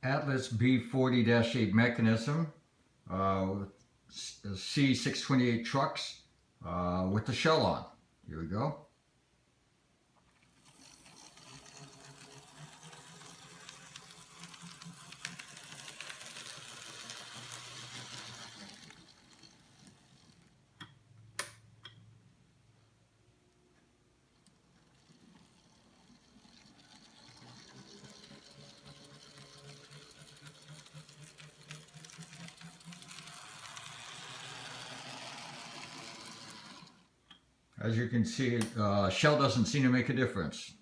Atlas B40-8 mechanism, C628 trucks with the shell on. Here we go. As you can see, shell doesn't seem to make a difference.